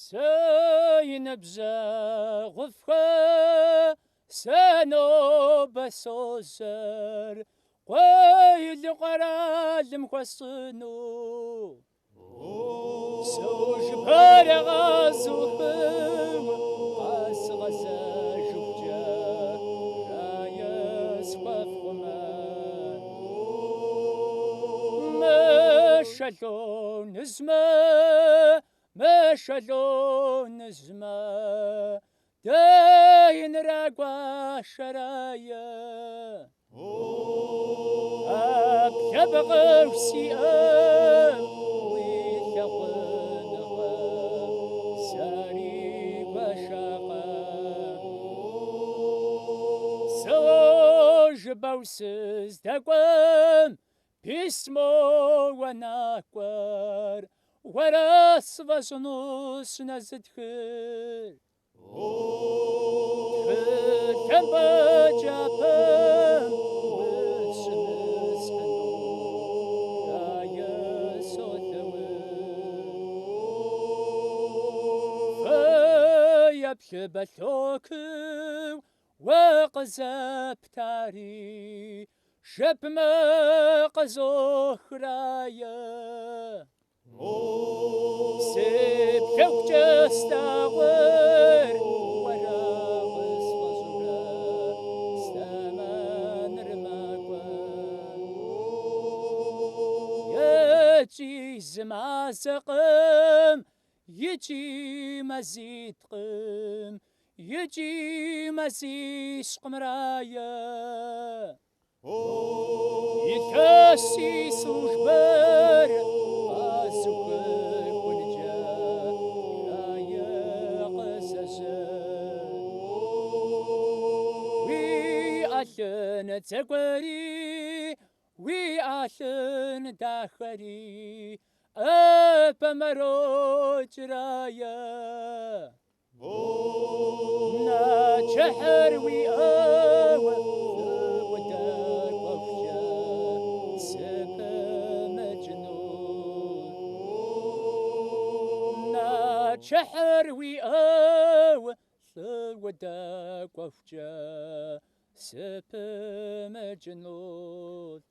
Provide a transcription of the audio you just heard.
Саинабзагъуфха санобасозэр къуеилыкъэралым хуэсцӀыну сыужыбарагъазухым къасыгъэзэжыхукӀэ жаё схуэфӀкъымэ мэшэлонызмэ дэинрагуашэрая Аплъэбэгъэу сиӀэм уи лъагъуныгъэ сэри гуашакъэ Сыужыбэу сыздэкӀуэм письмо уанакӀуэр уэрэ сфӀэщӀыну сынэзытхыр Тхылъым бэджапӀэм ущымысхьыну жаё солъэур Фэя плъыбэ лъокыу уэ къызэптари жэбмэ къызохрая СыплъэхукӀэ слъагъуэр уэрэ къысфӀэщӀурэ слъэмэныр макӀуэр Еджи зы мазэкъым икӀи мазиткъым икӀи мазищкъымрая Илъэси службэр къазухэр хъункӀэ жаё къызэжьэ Уи Ӏэлъын дзэгуэри уи Ӏэлъын дахэри Ӏэпэ мэрокӀрая Наджыхьыр уиӀэу лӀыуэдакӀуэхукӀэ сыпэмэкӀынут Наджыхьыр уиӀэу лӀыуэдакӀуэхукӀэ сыпэмэкӀынут